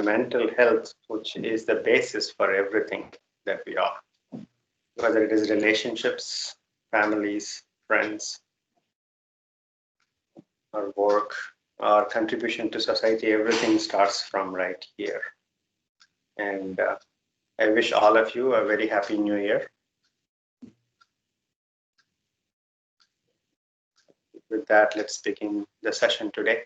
mental health, which is the basis for everything that we are, whether it is relationships, families, friends, our work, our contribution to society, everything starts from right here. And I wish all of you a very happy new year. With that, let's begin the session today.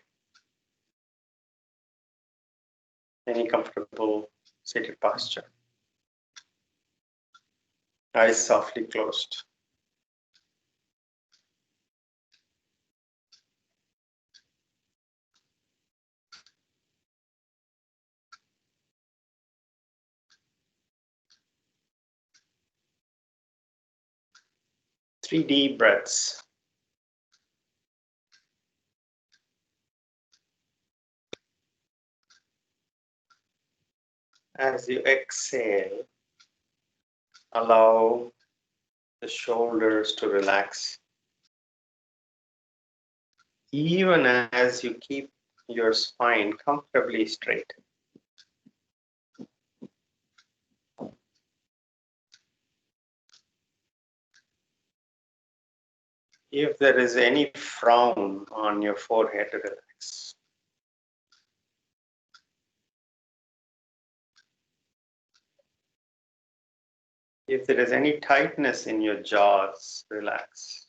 Any comfortable seated posture. Eyes softly closed. Three deep breaths. As you exhale, allow the shoulders to relax. Even as you keep your spine comfortably straight. If there is any frown on your forehead, relax. If there is any tightness in your jaws, relax.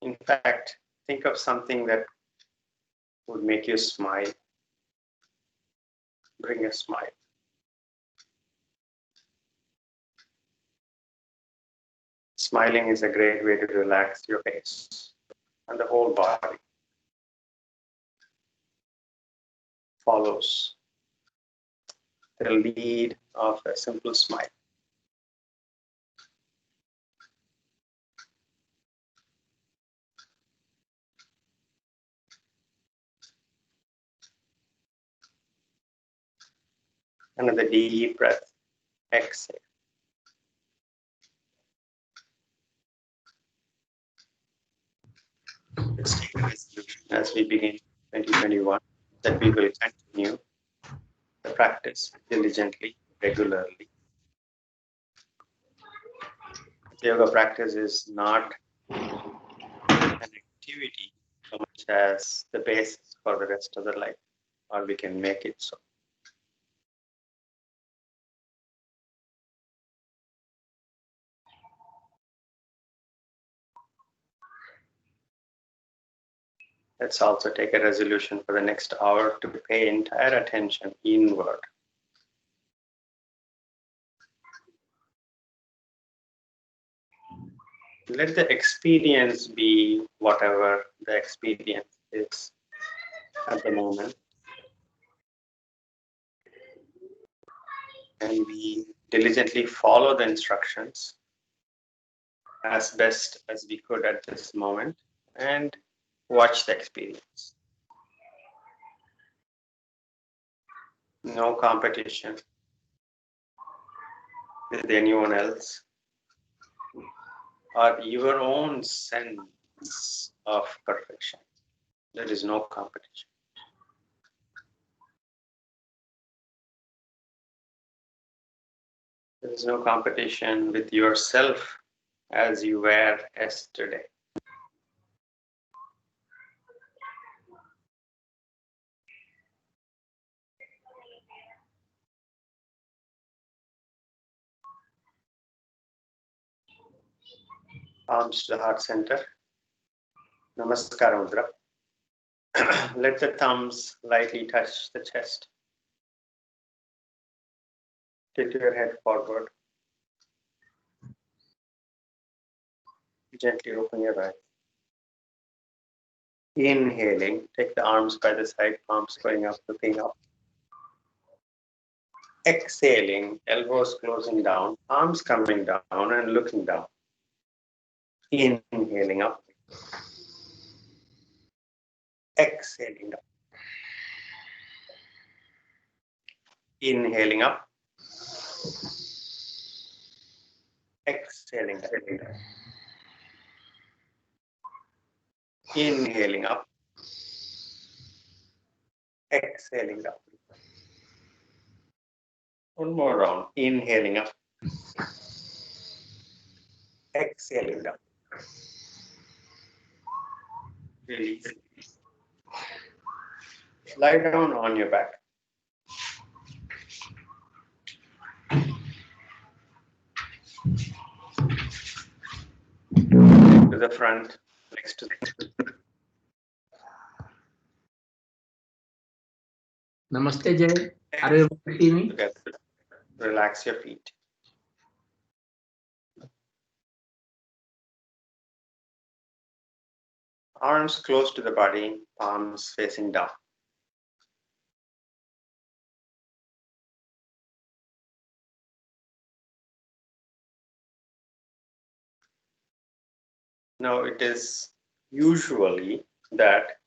In fact, think of something that would make you smile. Bring a smile. Smiling is a great way to relax your face and the whole body. Follows the lead of a simple smile. Another deep breath. Exhale. Let's take a resolution as we begin 2021 that we will continue the practice diligently, regularly. The yoga practice is not an activity so much as the basis for the rest of the life, or we can make it so. Let's also take a resolution for the next hour to pay entire attention inward. Let the experience be whatever the experience is at the moment. And we diligently follow the instructions as best as we could at this moment and watch the experience. No competition with anyone else or your own sense of perfection. There is no competition. There is no competition with yourself as you were yesterday. Palms to the heart center. Namaskar mudra. Let the thumbs lightly touch the chest. Tilt your head forward. Gently open your eyes. Inhaling, take the arms by the side, palms going up, looking up. Exhaling, elbows closing down, arms coming down and looking down. Inhaling up. Exhaling up. Inhaling up. Exhaling up. Inhaling up. Exhaling up. One more round. Inhaling up. Exhaling down. Release. Lie down on your back. To the front, next to the... Namaste, Jay. Are you able to see me? Together. Relax your feet. Arms close to the body, palms facing down. Now it is usually that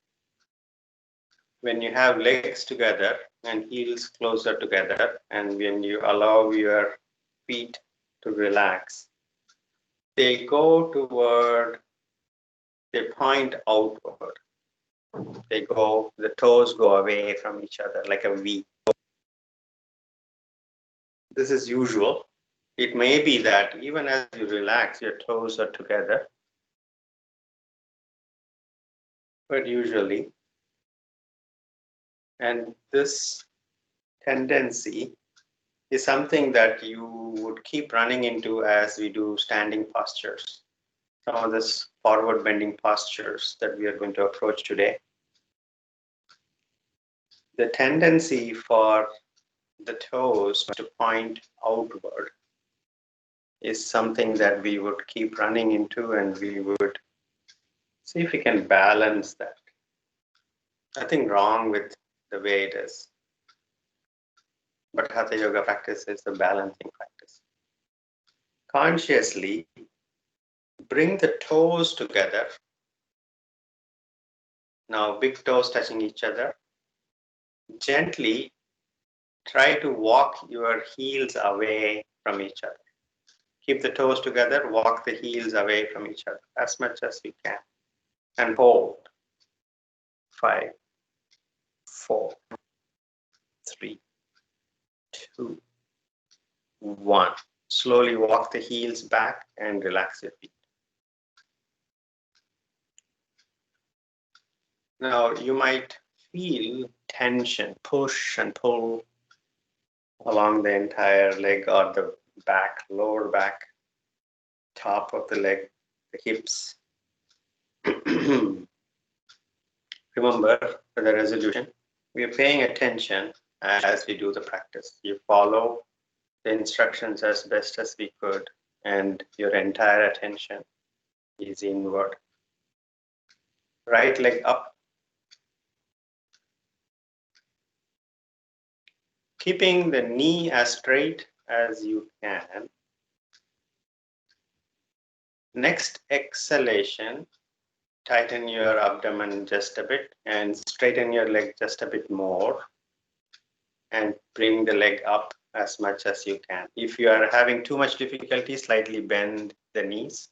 when you have legs together and heels closer together, and when you allow your feet to relax, they go toward, they point outward. The toes go away from each other like a V. This is usual. It may be that even as you relax, your toes are together, but usually, and this tendency is something that you would keep running into as we do standing postures. Some of this forward bending postures that we are going to approach today. The tendency for the toes to point outward is something that we would keep running into, and we would see if we can balance that. Nothing wrong with the way it is. But Hatha Yoga practice is a balancing practice. Consciously bring the toes together. Now big toes touching each other. Gently try to walk your heels away from each other. Keep the toes together, walk the heels away from each other as much as you can. And hold. 5, 4, 3, 2, 1. Slowly walk the heels back and relax your feet. Now you might feel tension, push and pull along the entire leg or the back, lower back, top of the leg, the hips. Remember, for the resolution, we are paying attention as we do the practice. You follow the instructions as best as we could, and your entire attention is inward. Right leg up. Keeping the knee as straight as you can. Next exhalation, tighten your abdomen just a bit and straighten your leg just a bit more, and bring the leg up as much as you can. If you are having too much difficulty, slightly bend the knees.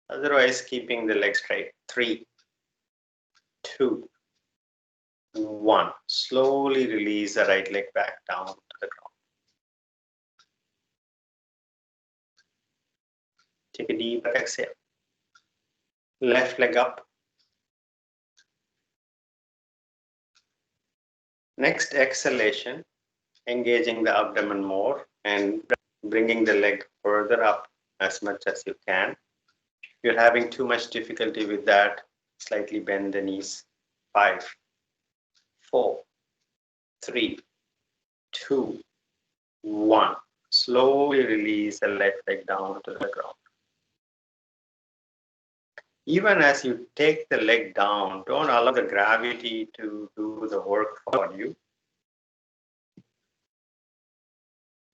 Otherwise, keeping the leg straight. 3, 2, 1. Slowly release the right leg back down to the ground. Take a deep exhale. Left leg up. Next exhalation, engaging the abdomen more and bringing the leg further up as much as you can. If you're having too much difficulty with that, slightly bend the knees. 5, 4, 3, 2, 1. Slowly release the left leg down to the ground. Even as you take the leg down, don't allow the gravity to do the work for you.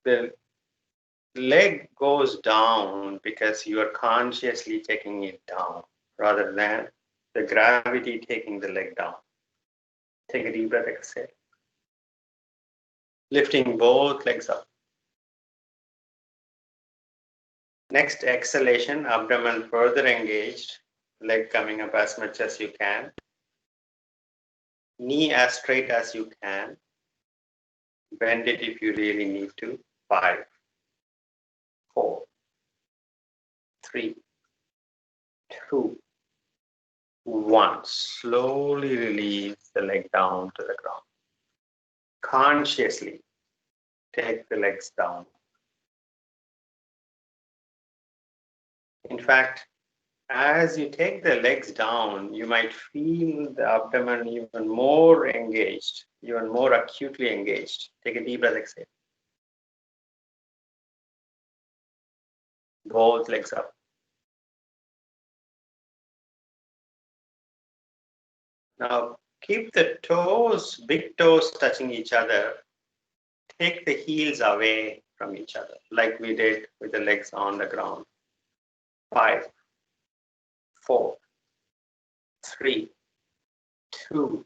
The leg goes down because you are consciously taking it down rather than the gravity taking the leg down. Take a deep breath, exhale. Lifting both legs up. Next exhalation, abdomen further engaged, leg coming up as much as you can. Knee as straight as you can. Bend it if you really need to. 5, 4, 3, 2, 1. Slowly release the leg down to the ground. Consciously take the legs down. In fact, as you take the legs down, you might feel the abdomen even more engaged, even more acutely engaged. Take a deep breath, exhale. Both legs up. Now, keep the toes, big toes touching each other. Take the heels away from each other, like we did with the legs on the ground. 5, 4, 3, 2,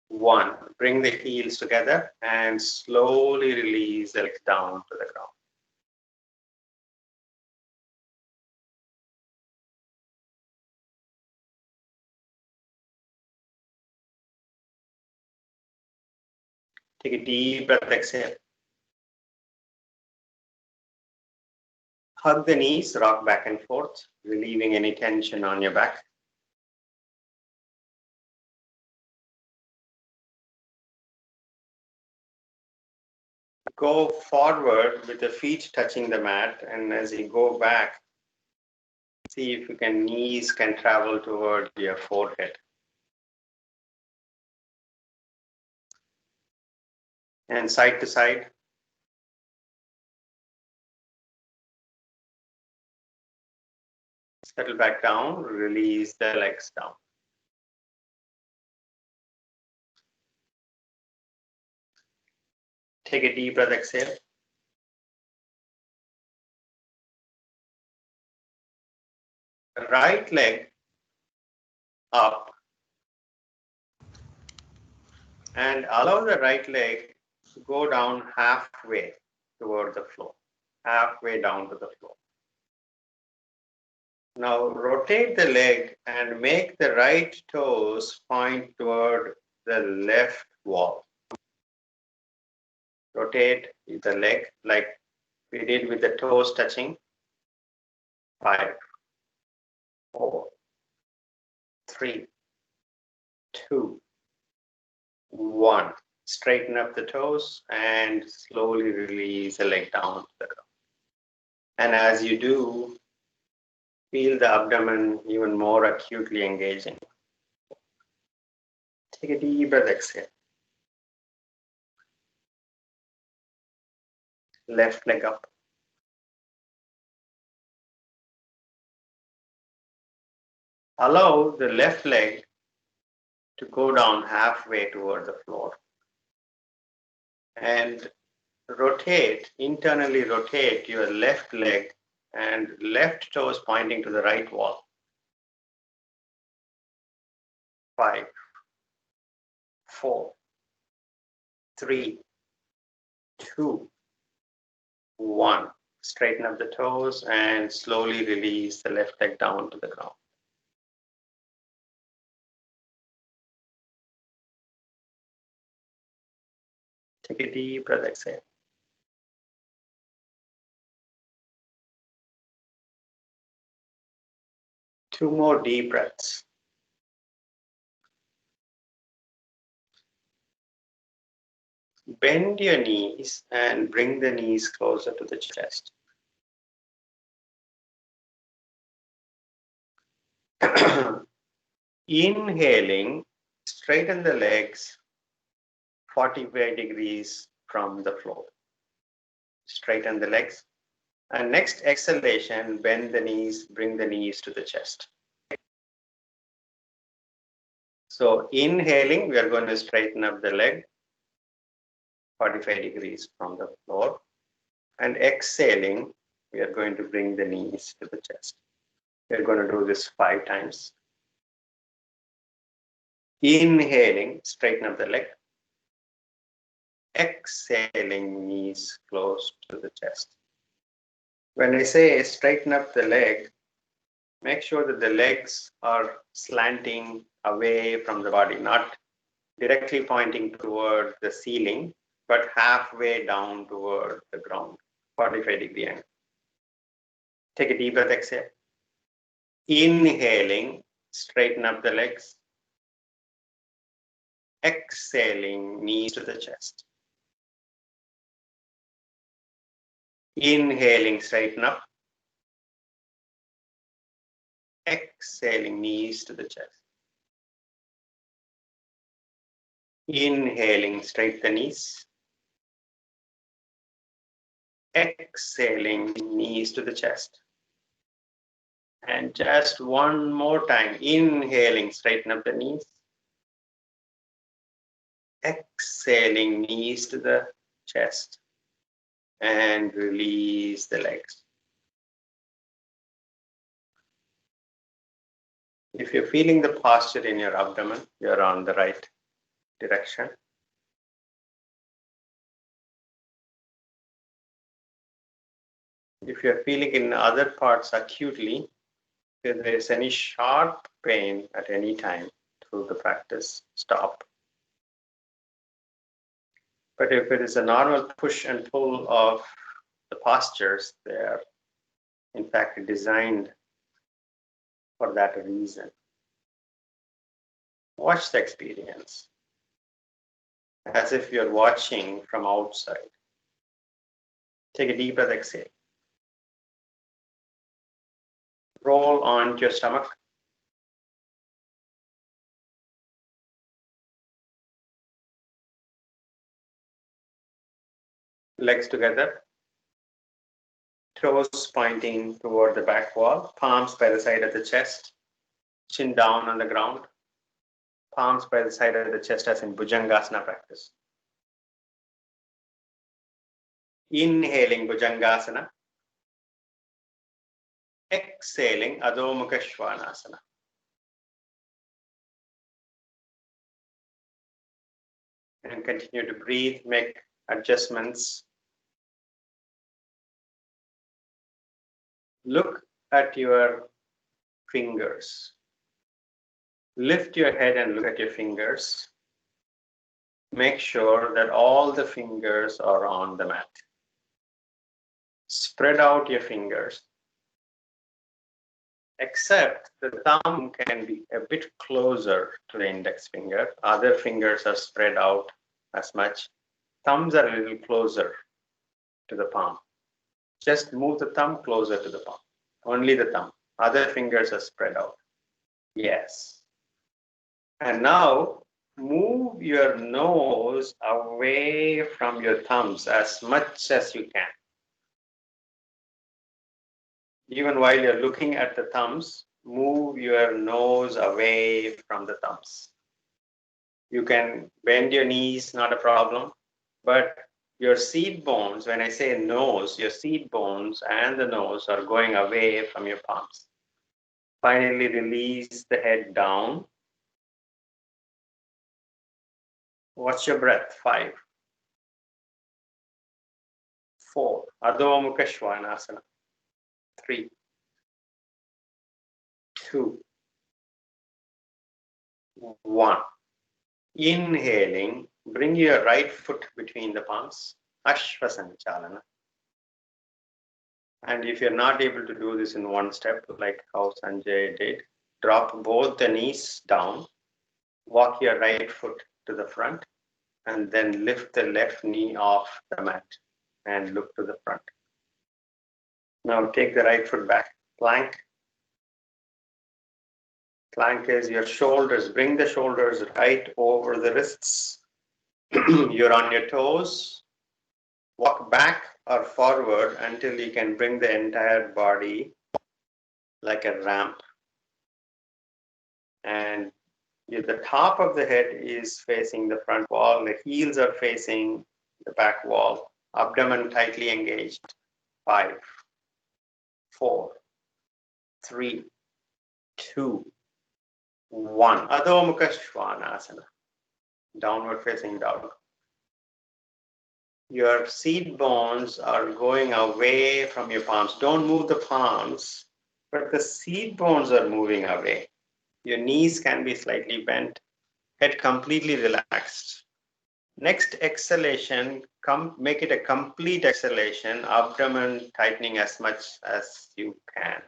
1. Bring the heels together and slowly release the legs down to the ground. Take a deep breath, exhale. Hug the knees, rock back and forth, relieving any tension on your back. Go forward with the feet touching the mat, and as you go back, see if you can, knees can travel toward your forehead. And side to side. Settle back down, release the legs down. Take a deep breath, exhale. Right leg up, and allow the right leg to go down halfway toward the floor, halfway down to the floor. Now rotate the leg and make the right toes point toward the left wall. Rotate the leg like we did with the toes touching. 5, 4, 3, 2, 1. Straighten up the toes and slowly release the leg down to the ground. And as you do, feel the abdomen even more acutely engaging. Take a deep breath, exhale. Left leg up. Allow the left leg to go down halfway toward the floor. And internally rotate your left leg and left toes pointing to the right wall. 5, 4, 3, 2, 1. Straighten up the toes and slowly release the left leg down to the ground. Take a deep breath, exhale. Two more deep breaths. Bend your knees and bring the knees closer to the chest. Inhaling, straighten the legs 45 degrees from the floor. Straighten the legs. And next exhalation, bend the knees, bring the knees to the chest. So inhaling, we are going to straighten up the leg 45 degrees from the floor. And exhaling, we are going to bring the knees to the chest. We are going to do this 5 times. Inhaling, straighten up the leg. Exhaling, knees close to the chest. When I say straighten up the leg, make sure that the legs are slanting away from the body, not directly pointing toward the ceiling, but halfway down toward the ground, 45-degree angle. Take a deep breath, exhale. Inhaling, straighten up the legs. Exhaling, knees to the chest. Inhaling, straighten up. Exhaling, knees to the chest. Inhaling, straighten the knees. Exhaling, knees to the chest. And just one more time. Inhaling, straighten up the knees. Exhaling, knees to the chest. And release the legs. If you're feeling the posture in your abdomen, you're on the right direction. If you're feeling in other parts acutely, if there is any sharp pain at any time through the practice, stop. But if it is a normal push and pull of the postures, they are in fact designed for that reason. Watch the experience as if you're watching from outside. Take a deep breath, exhale. Roll onto your stomach. Legs together. Toes pointing toward the back wall. Palms by the side of the chest. Chin down on the ground. Palms by the side of the chest as in Bhujangasana practice. Inhaling Bhujangasana. Exhaling adho mukasvanasana. And continue to breathe, make adjustments. Look at your fingers. Lift your head and look at your fingers. Make sure that all the fingers are on the mat. Spread out your fingers. Except the thumb can be a bit closer to the index finger. Other fingers are spread out as much. Thumbs are a little closer to the palm. Just move the thumb closer to the palm. Only the thumb. Other fingers are spread out. Yes. And now move your nose away from your thumbs as much as you can. Even while you're looking at the thumbs, move your nose away from the thumbs. You can bend your knees, not a problem, but your seat bones, when I say nose, your seat bones and the nose are going away from your palms. Finally, release the head down. Watch your breath. 5, 4, adho mukasvanasana. 3, 2, 1. Inhaling, bring your right foot between the palms, Ashvasanchalana. And if you're not able to do this in one step, like how Sanjay did, drop both the knees down, walk your right foot to the front, and then lift the left knee off the mat and look to the front. Now take the right foot back, plank. Plank is your shoulders. Bring the shoulders right over the wrists. You're on your toes. Walk back or forward until you can bring the entire body like a ramp. And the top of the head is facing the front wall. The heels are facing the back wall. Abdomen tightly engaged. 5, 4, 3, 2, 1. Adho mukasvanasana. Downward facing dog. Your seat bones are going away from your palms. Don't move the palms, but the seat bones are moving away. Your knees can be slightly bent. Head completely relaxed. Next exhalation, make it a complete exhalation, abdomen tightening as much as you can.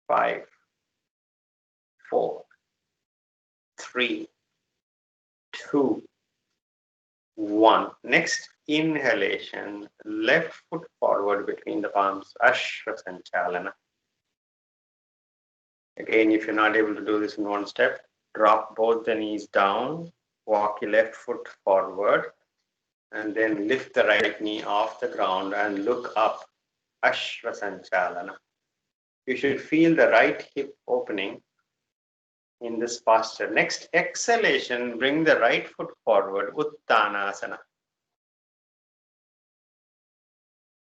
5, 4, 3, 2, 1. Next inhalation, left foot forward between the palms, Ashvasanchalana. Again, if you're not able to do this in one step, drop both the knees down, walk your left foot forward, and then lift the right knee off the ground and look up, Ashvasanchalana. You should feel the right hip opening in this posture. Next exhalation, bring the right foot forward, Utthanasana.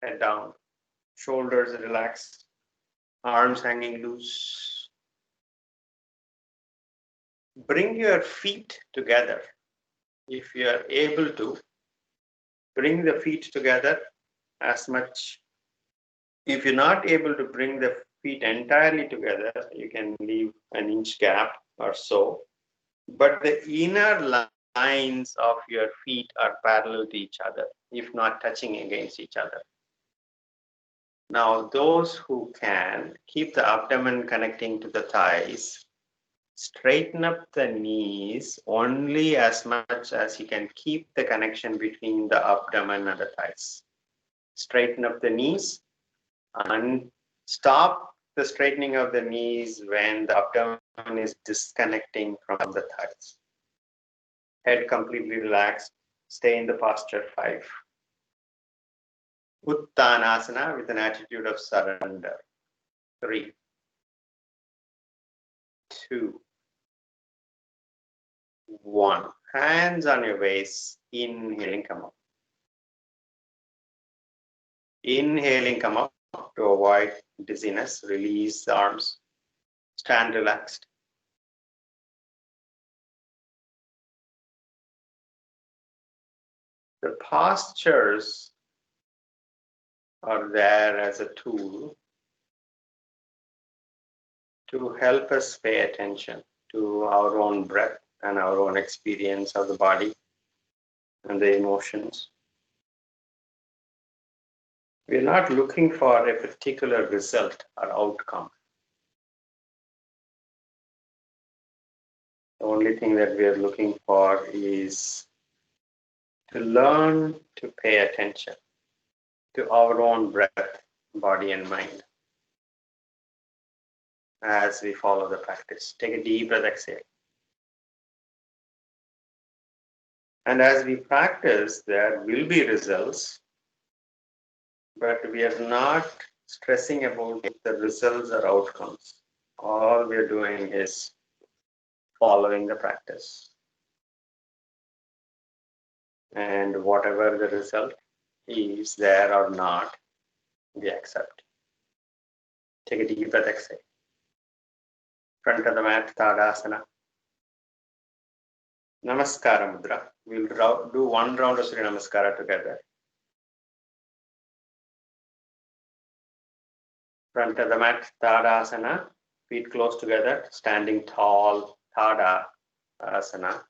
Head down, shoulders relaxed, arms hanging loose. Bring your feet together. If you are able to, bring the feet together as much. If you're not able to bring the feet entirely together, you can leave an inch gap or so. But the inner lines of your feet are parallel to each other, if not touching against each other. Now, those who can, keep the abdomen connecting to the thighs. Straighten up the knees only as much as you can keep the connection between the abdomen and the thighs. Straighten up the knees and stop the straightening of the knees when the abdomen is disconnecting from the thighs. Head completely relaxed. Stay in the posture. 5. Utthanasana with an attitude of surrender. 3, 2, 1. Hands on your waist. Inhaling, come up. Inhaling, come up to avoid dizziness. Release the arms. Stand relaxed. The postures are there as a tool to help us pay attention to our own breath and our own experience of the body and the emotions. We're not looking for a particular result or outcome. The only thing that we are looking for is to learn to pay attention to our own breath, body, and mind as we follow the practice. Take a deep breath, exhale. And as we practice, there will be results, but we are not stressing about the results or outcomes. All we are doing is following the practice. And whatever the result is there or not, we accept. Take a deep breath, exhale. Front of the mat, Tadasana. Namaskara Mudra. We'll do one round of Surya Namaskara together. Front of the mat, Tadasana. Feet close together, standing tall, Tadasana.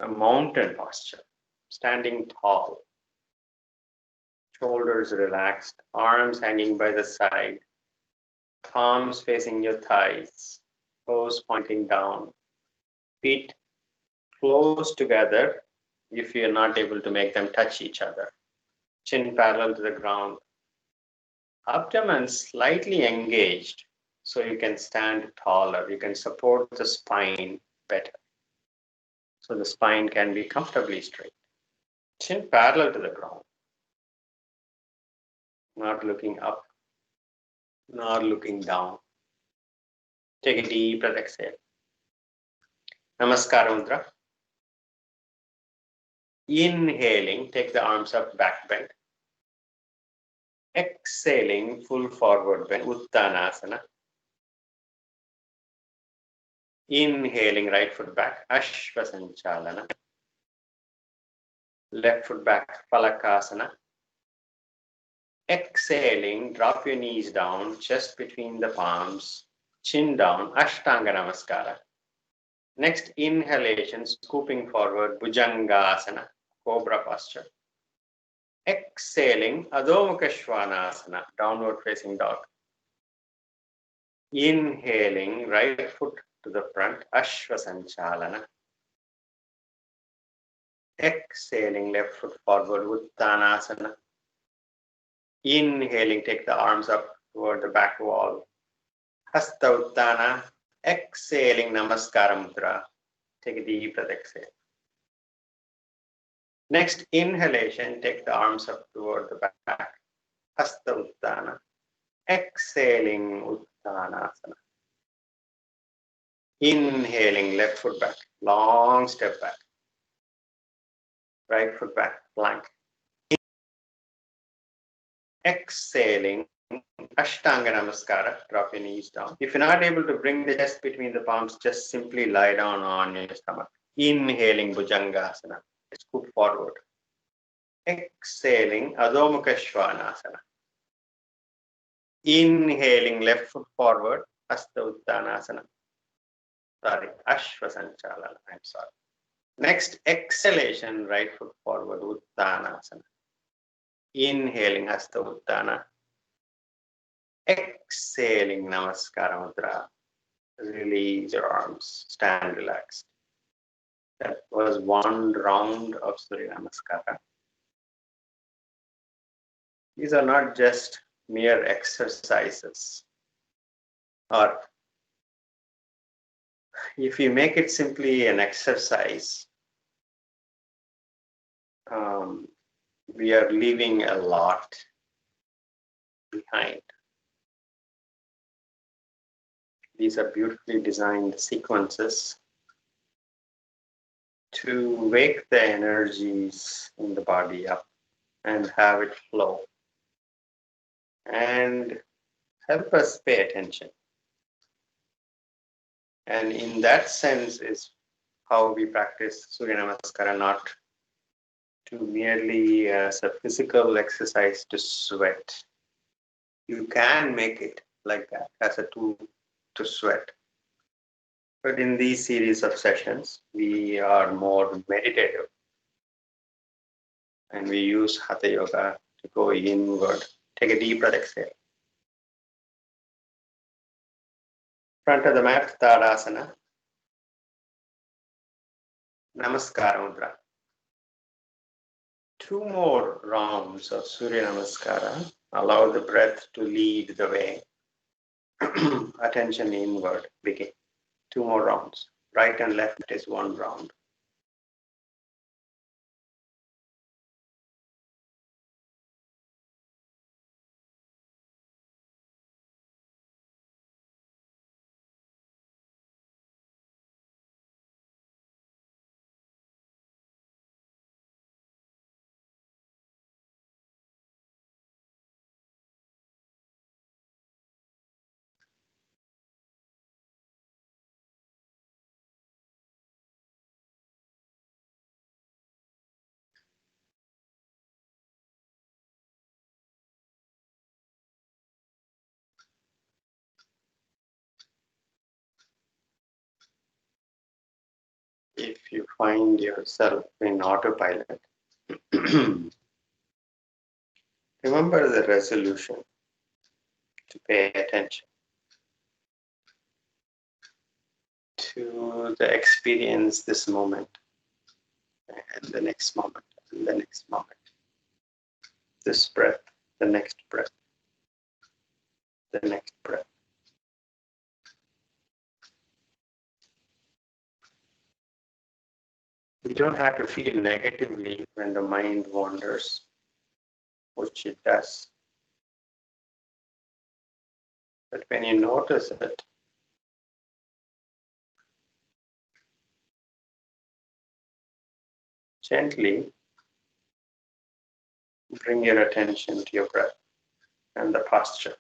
A mountain posture. Standing tall. Shoulders relaxed, arms hanging by the side. Palms facing your thighs. Toes pointing down. Feet close together if you're not able to make them touch each other. Chin parallel to the ground. Abdomen slightly engaged so you can stand taller. You can support the spine better. So the spine can be comfortably straight. Chin parallel to the ground. Not looking up, not looking down. Take a deep breath, exhale. Namaskara Mudra. Inhaling, take the arms up, back bend. Exhaling, full forward bend, Utthanasana. Inhaling, right foot back, Ashvasanchalana. Left foot back, Palakasana. Exhaling, drop your knees down, chest between the palms, chin down, Ashtanga Namaskara. Next inhalation, scooping forward, Bhujangasana, cobra posture. Exhaling, adho mukasvanasana, downward facing dog. Inhaling, right foot to the front, Ashvasanchalana. Exhaling, left foot forward, Utthanasana. Inhaling, take the arms up toward the back wall. Hasta Uttana. Exhaling, Namaskar Mudra. Take a deep breath, exhale. Next inhalation, take the arms up toward the back. Hasta Uttana. Exhaling, Utthanasana. Inhaling, left foot back. Long step back. Right foot back, plank. Exhaling, Ashtanga Namaskara, drop your knees down. If you're not able to bring the chest between the palms, just simply lie down on your stomach. Inhaling, Bhujangasana, scoop forward. Exhaling, Adho mukasvanasana. Inhaling, left foot forward, Hasta Uttanasana. Sorry, Ashvasanchalana, I'm sorry. Next, exhalation, right foot forward, Uttanasana. Inhaling, Hasta Uttana. Exhaling, Namaskara Mudra. Release your arms, stand relaxed. That was one round of Surya Namaskara. These are not just mere exercises. Or if you make it simply an exercise, we are leaving a lot behind. These are beautifully designed sequences to wake the energies in the body up and have it flow and help us pay attention. And in that sense is how we practice Surya Namaskara, not to merely as a physical exercise to sweat. You can make it like that as a tool to sweat. But in these series of sessions, we are more meditative. And we use Hatha Yoga to go inward. Take a deep breath, exhale. Front of the mat, Tadasana. Namaskara Mudra. 2 more rounds of Surya Namaskara. Allow the breath to lead the way. Attention inward. Begin. 2 more rounds. Right and left is 1 round. If you find yourself in autopilot, remember the resolution to pay attention to the experience this moment and the next moment and the next moment. This breath, the next breath, the next breath. You don't have to feel negatively when the mind wanders, which it does. But when you notice it, gently bring your attention to your breath and the posture.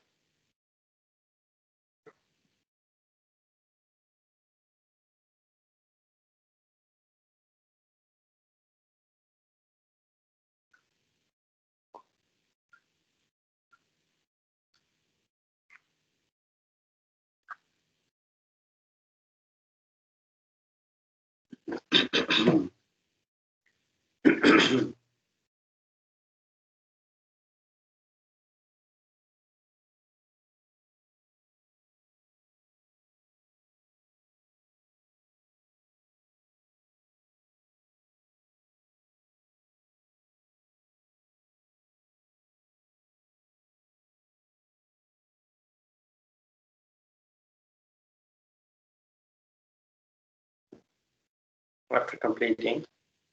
After completing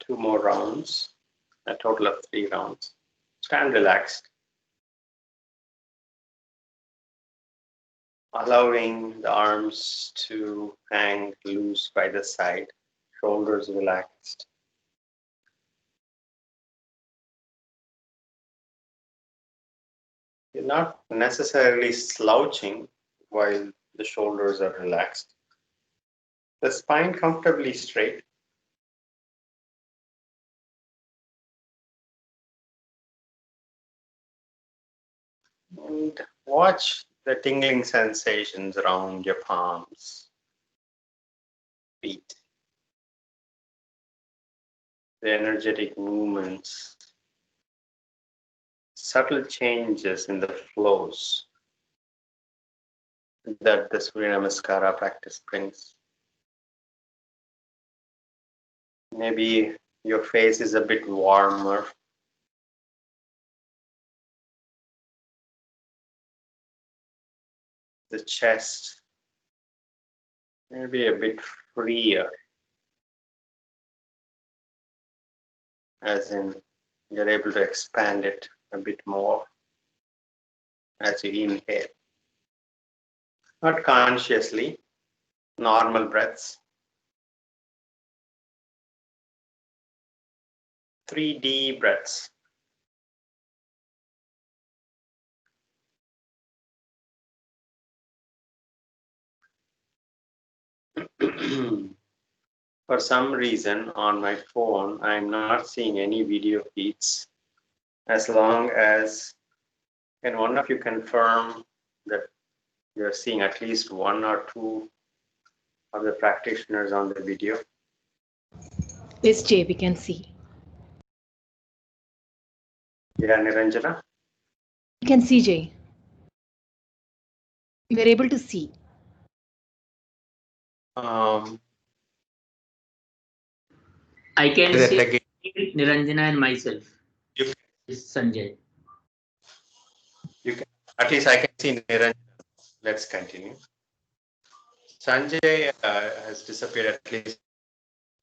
2 more rounds, a total of 3 rounds, stand relaxed, allowing the arms to hang loose by the side, shoulders relaxed. You're not necessarily slouching while the shoulders are relaxed. The spine comfortably straight. And watch the tingling sensations around your palms, feet, the energetic movements, subtle changes in the flows that the Surya Namaskar practice brings. Maybe your face is a bit warmer. The chest maybe a bit freer, as in you're able to expand it a bit more as you inhale. Not consciously, normal breaths. 3 deep breaths. For some reason on my phone, I'm not seeing any video feeds. As long as, can one of you confirm that you're seeing at least 1 or 2 of the practitioners on the video? Yes, Jay, we can see. Yeah, Niranjana? We can see, Jay. We are able to see. I can That see again. Niranjana and myself. You, Is Sanjay. you can, at least I can see Niranjana. Let's continue. Sanjay has disappeared at least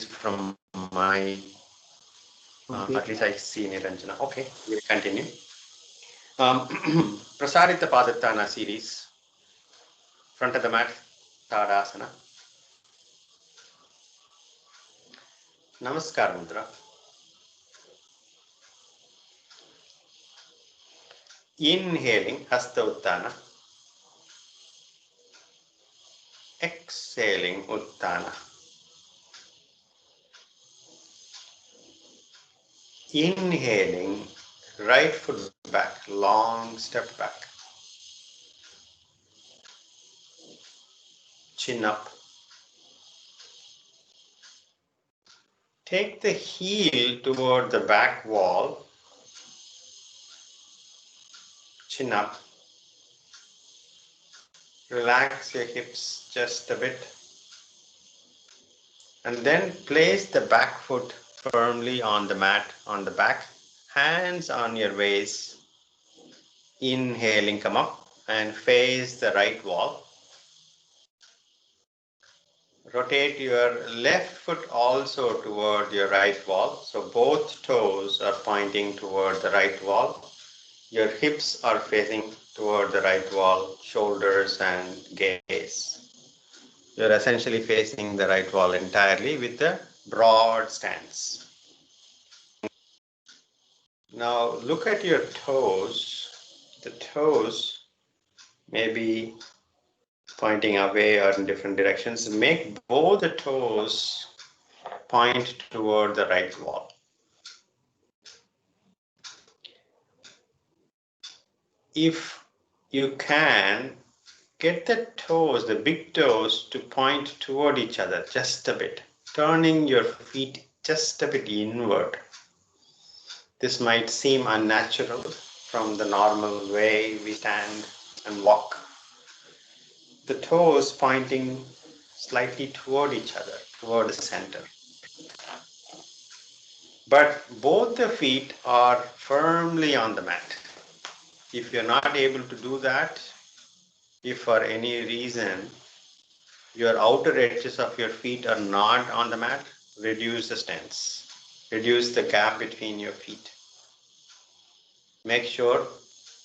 from my, Okay. at least I see Niranjana. Okay, we'll continue. Prasaritha Padatana series, front of the mat, Tadasana. Namaskar Mudra. Inhaling, Hasta Uttana. Exhaling, Uttana. Inhaling, right foot back, long step back. Chin up. Take the heel toward the back wall. Chin up. Relax your hips just a bit. And then place the back foot firmly on the mat, on the back. Hands on your waist. Inhaling, come up and face the right wall. Rotate your left foot also toward your right wall. So both toes are pointing toward the right wall. Your hips are facing toward the right wall, shoulders and gaze. You're essentially facing the right wall entirely with a broad stance. Now look at your toes. The toes may be pointing away or in different directions. Make both the toes point toward the right wall. If you can, get the toes, the big toes, to point toward each other just a bit, turning your feet just a bit inward. This might seem unnatural from the normal way we stand and walk. The toes pointing slightly toward each other, toward the center. But both the feet are firmly on the mat. If you're not able to do that, if for any reason your outer edges of your feet are not on the mat, reduce the stance. Reduce the gap between your feet. Make sure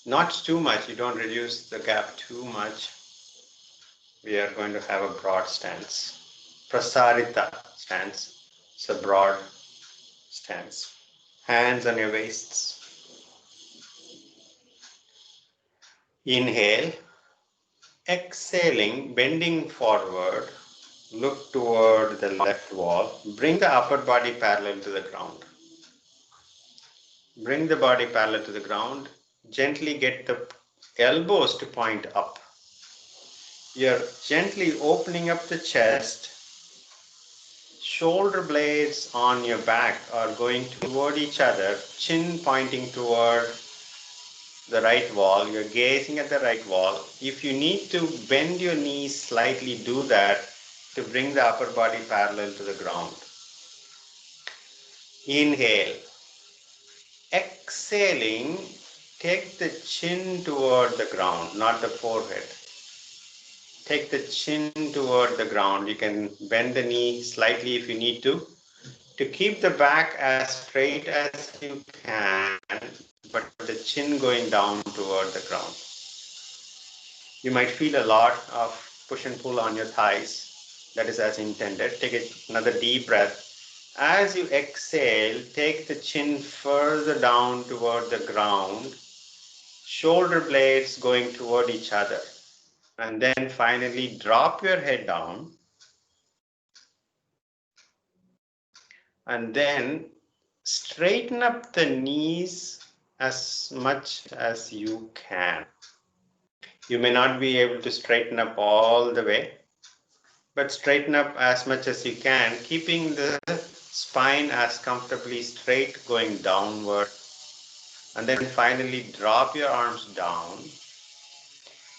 not too much, you don't reduce the gap too much. We are going to have a broad stance. Prasaritha stance. It's a broad stance. Hands on your waists. Inhale. Exhaling, bending forward. Look toward the left wall. Bring the upper body parallel to the ground. Bring the body parallel to the ground. Gently get the elbows to point up. You're gently opening up the chest. Shoulder blades on your back are going toward each other, chin pointing toward the right wall. You're gazing at the right wall. If you need to bend your knees slightly, do that to bring the upper body parallel to the ground. Inhale. Exhaling, take the chin toward the ground, not the forehead. Take the chin toward the ground. You can bend the knee slightly if you need to keep the back as straight as you can, but the chin going down toward the ground. You might feel a lot of push and pull on your thighs. That is as intended. Take another deep breath. As you exhale, take the chin further down toward the ground, shoulder blades going toward each other. And then finally drop your head down. And then straighten up the knees as much as you can. You may not be able to straighten up all the way, but straighten up as much as you can, keeping the spine as comfortably straight going downward. And then finally drop your arms down.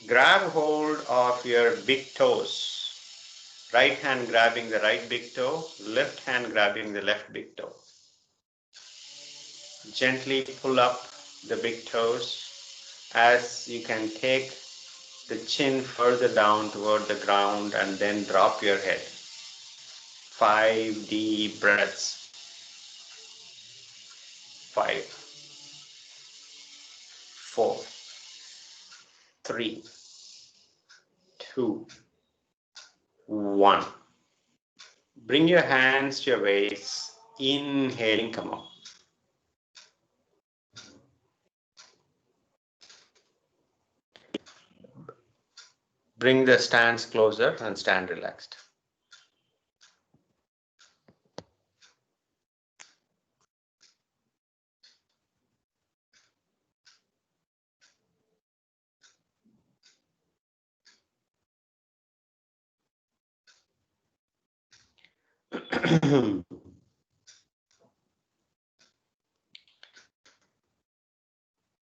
Grab hold of your big toes. Right hand grabbing the right big toe, left hand grabbing the left big toe. Gently pull up the big toes as you can take the chin further down toward the ground and then drop your head. 5 deep breaths. 5, 4, 3, 2, 1. Bring your hands to your waist. Inhaling, come up. Bring the stance closer and stand relaxed.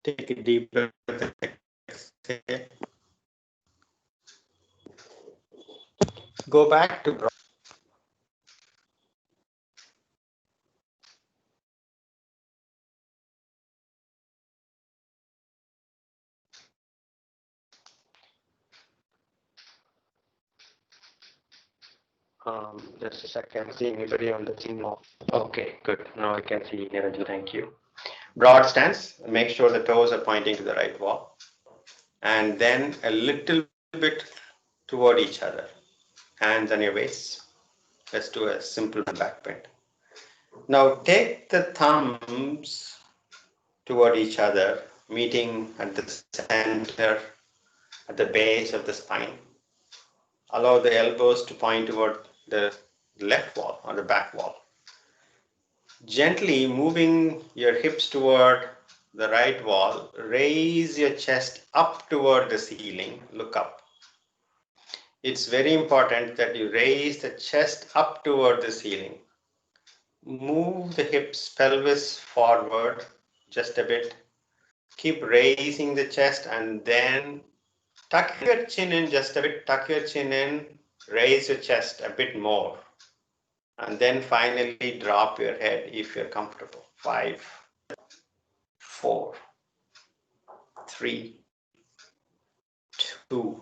Take a deep breath. Exhale. Go back to broad. Just a second. See anybody on the team? Okay, good. Now I can see Niranjan. Thank you. Broad stance. Make sure the toes are pointing to the right wall. And then a little bit toward each other. Hands on your waist. Let's do a simple back bend. Now take the thumbs toward each other, meeting at the center, at the base of the spine. Allow the elbows to point toward the left wall or the back wall. Gently moving your hips toward the right wall, raise your chest up toward the ceiling, look up. It's very important that you raise the chest up toward the ceiling. Move the hips, pelvis forward just a bit. Keep raising the chest and then tuck your chin in just a bit. Tuck your chin in, raise your chest a bit more. And then finally drop your head if you're comfortable. 5, 4, 3, 2,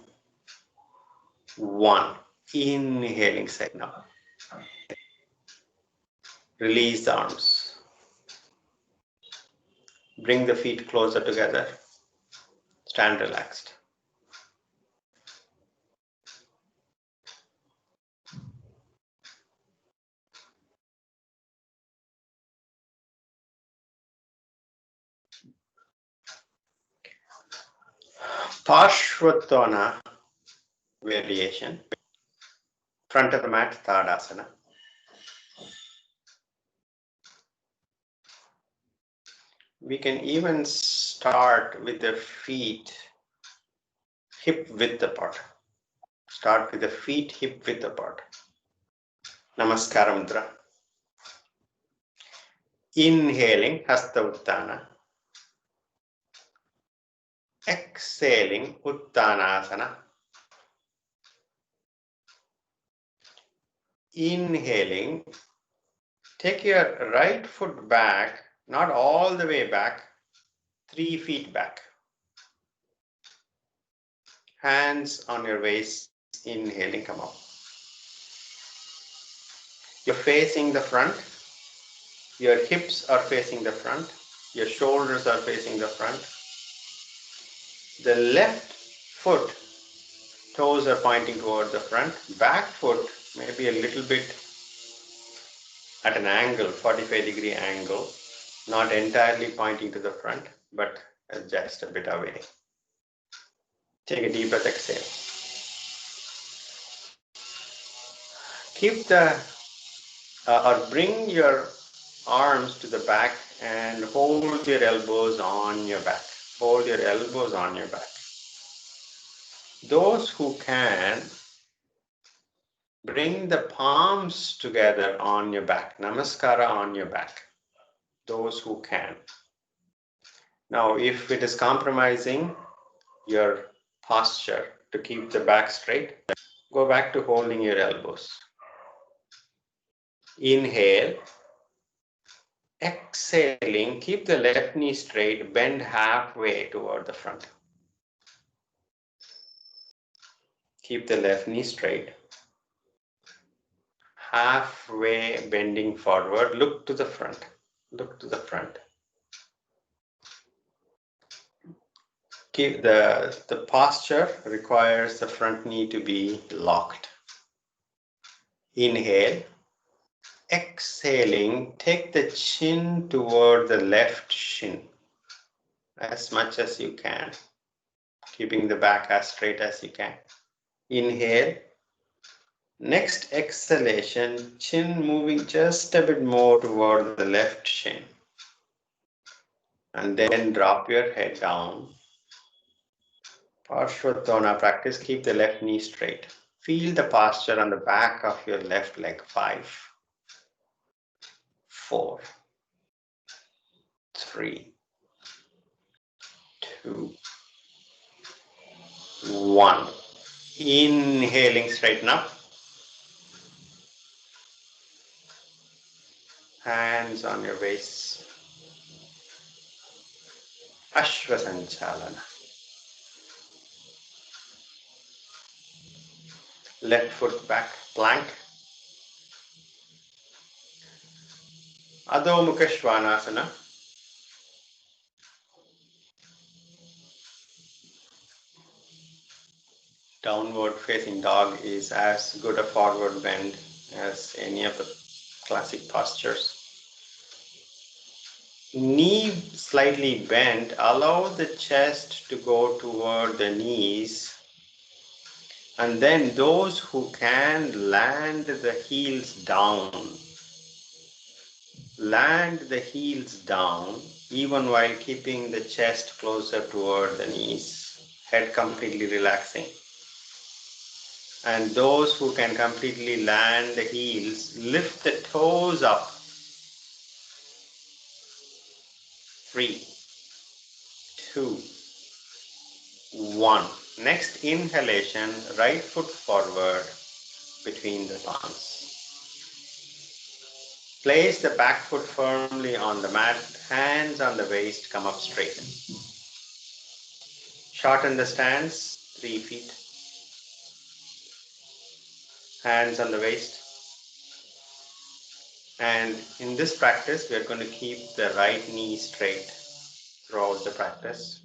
1. Inhaling side now. Release the arms. Bring the feet closer together. Stand relaxed. Parsvottanasana variation. Front of the mat, Tadasana. We can even start with the feet hip width apart. Start with the feet hip width apart. Namaskar mudra. Inhaling, Hasta Uttana. Exhaling, Utthanasana. Inhaling, take your right foot back, not all the way back, 3 feet back. Hands on your waist, inhaling, come up. You're facing the front. Your hips are facing the front. Your shoulders are facing the front. The left foot, toes are pointing toward the front. Back foot maybe a little bit at an angle, 45-degree angle. Not entirely pointing to the front, but just a bit away. Take a deep breath, exhale. Keep the, or bring your arms to the back and hold your elbows on your back. Hold your elbows on your back. Those who can, bring the palms together on your back. Namaskara on your back. Those who can. Now, if it is compromising your posture to keep the back straight, go back to holding your elbows. Inhale. Exhaling, keep the left knee straight, bend halfway toward the front. Keep the left knee straight. Halfway bending forward, look to the front. Look to the front. Keep the posture requires the front knee to be locked. Inhale. Exhaling, take the chin toward the left shin as much as you can, keeping the back as straight as you can. Inhale. Next exhalation, chin moving just a bit more toward the left shin. And then drop your head down. Parsvottanasana practice, keep the left knee straight. Feel the posture on the back of your left leg. 5, 4, 3, 2, 1. Inhaling, straighten up. Hands on your waist. Ashvasanchalana. Left foot back, plank. Adho mukasvanasana. Downward facing dog is as good a forward bend as any of the classic postures. Knee slightly bent, allow the chest to go toward the knees, and then those who can land the heels down. Land the heels down even while keeping the chest closer toward the knees, head completely relaxing. And those who can completely land the heels, lift the toes up 3, 2, 1. Next inhalation, right foot forward between the palms. Place the back foot firmly on the mat, hands on the waist, come up straight. Shorten the stance, 3 feet. Hands on the waist. And in this practice, we are going to keep the right knee straight throughout the practice.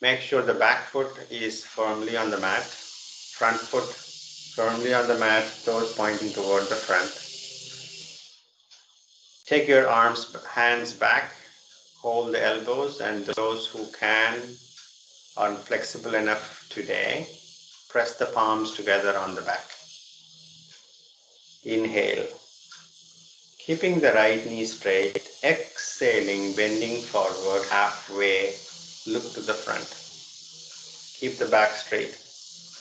Make sure the back foot is firmly on the mat, front foot firmly on the mat, toes pointing toward the front. Take your hands back, hold the elbows, and those who can are flexible enough today, press the palms together on the back. Inhale. Keeping the right knee straight, exhaling, bending forward halfway, look to the front. Keep the back straight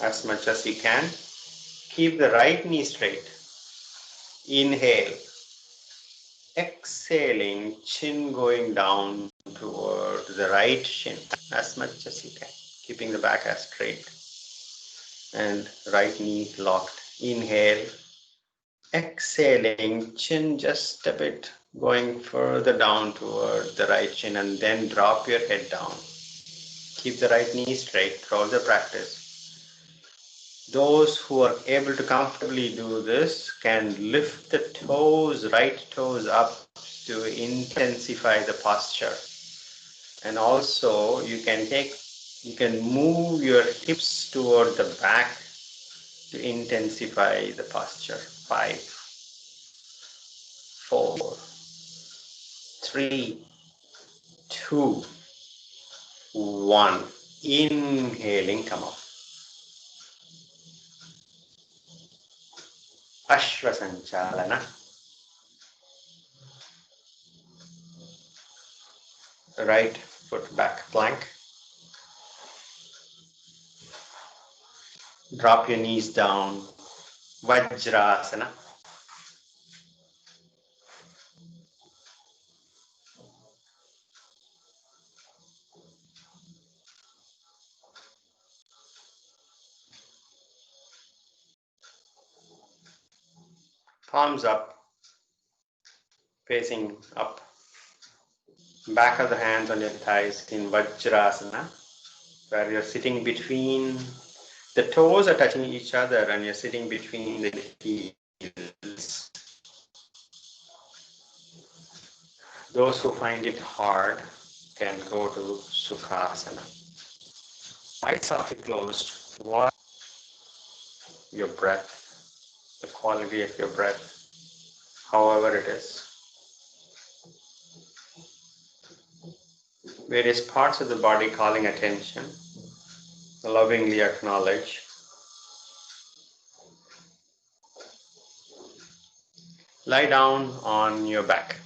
as much as you can. Keep the right knee straight. Inhale. Exhaling, chin going down toward the right shin as much as you can. Keeping the back as straight and right knee locked. Inhale. Exhaling, chin just a bit going further down toward the right chin, and then drop your head down. Keep the right knee straight throughout the practice. Those who are able to comfortably do this can lift the toes, right toes up to intensify the posture. And also you can move your hips toward the back to intensify the posture. 5, 4, 3, 2, 1. Inhaling, come up. Ashvasanchalana. Right foot back plank. Drop your knees down. Vajrasana. Palms up, facing up. Back of the hands on your thighs in Vajrasana, where you're sitting between, the toes are touching each other and you're sitting between the heels. Those who find it hard can go to Sukhasana. Eyes softly closed. Watch your breath, the quality of your breath, however it is. Various parts of the body calling attention, lovingly acknowledge. Lie down on your back.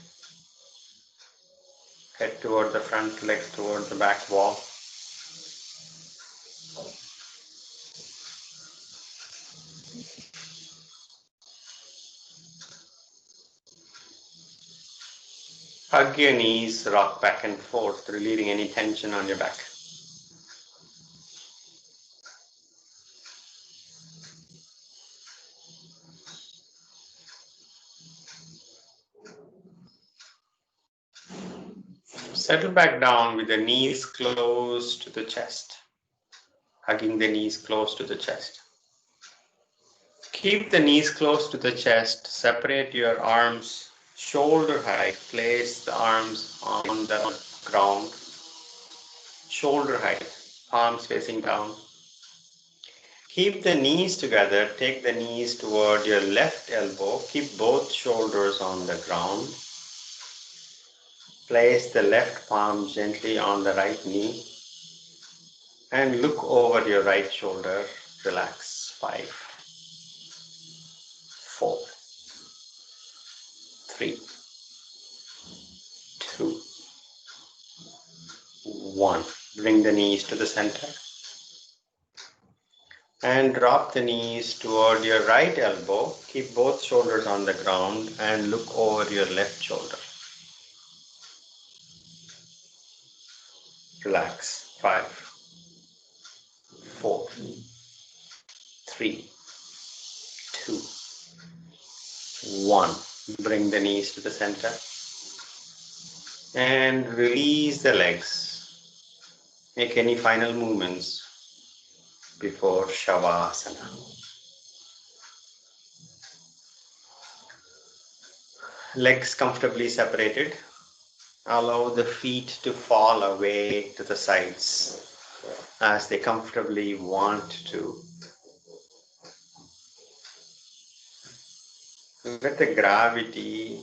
Head toward the front, legs toward the back wall. Hug your knees, rock back and forth, relieving any tension on your back. Settle back down with the knees close to the chest, hugging the knees close to the chest. Keep the knees close to the chest, separate your arms shoulder height, place the arms on the ground, shoulder height, palms facing down. Keep the knees together, take the knees toward your left elbow, keep both shoulders on the ground. Place the left palm gently on the right knee and look over your right shoulder. Relax. 5, 4, 3, 2, 1. Bring the knees to the center and drop the knees toward your right elbow. Keep both shoulders on the ground and look over your left shoulder. Relax. 5, 4, 3, 2, 1. Bring the knees to the center and release the legs. Make any final movements before Shavasana. Legs comfortably separated. Allow the feet to fall away to the sides as they comfortably want to. Let the gravity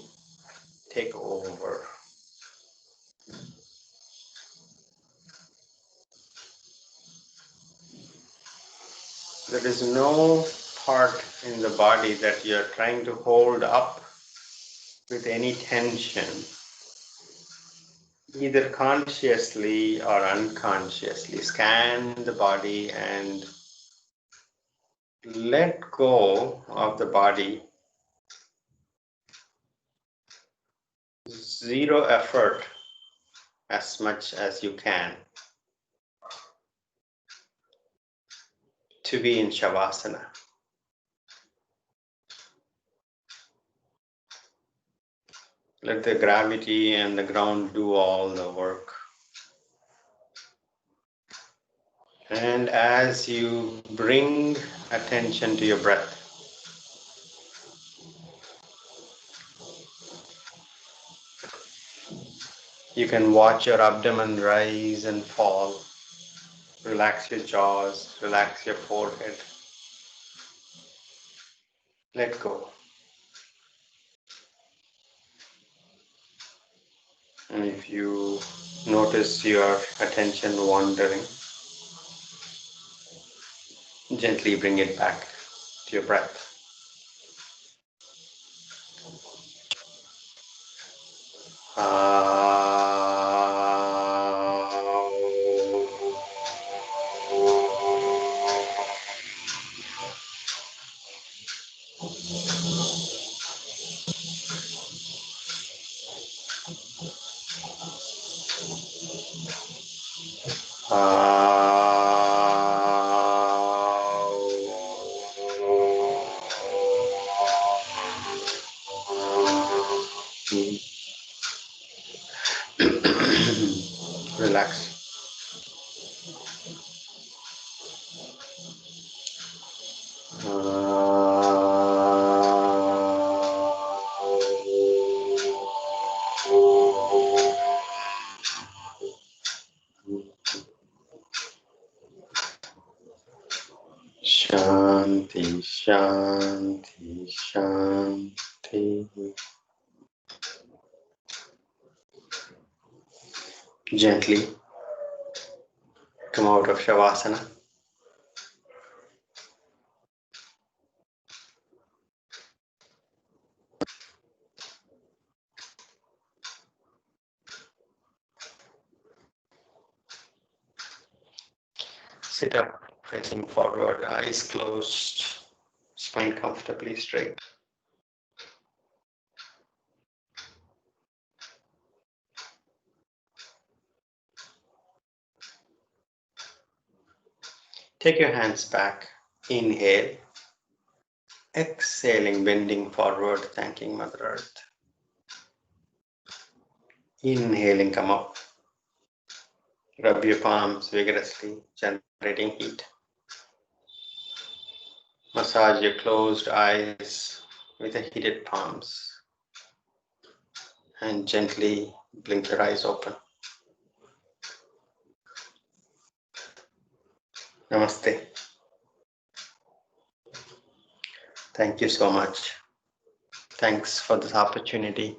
take over. There is no part in the body that you are trying to hold up with any tension, either consciously or unconsciously. Scan the body and let go of the body. Zero effort as much as you can to be in Shavasana. Let the gravity and the ground do all the work. And as you bring attention to your breath, you can watch your abdomen rise and fall. Relax your jaws, relax your forehead. Let go. And if you notice your attention wandering, gently bring it back to your breath. Relax. Shanti, Shanti, Shanti. Gently come out of Shavasana. Sit up, facing forward, eyes closed, spine comfortably straight. Take your hands back. Inhale. Exhaling, bending forward, thanking Mother Earth. Inhaling, come up. Rub your palms vigorously, generating heat. Massage your closed eyes with the heated palms. And gently blink your eyes open. Namaste. Thank you so much. Thanks for this opportunity.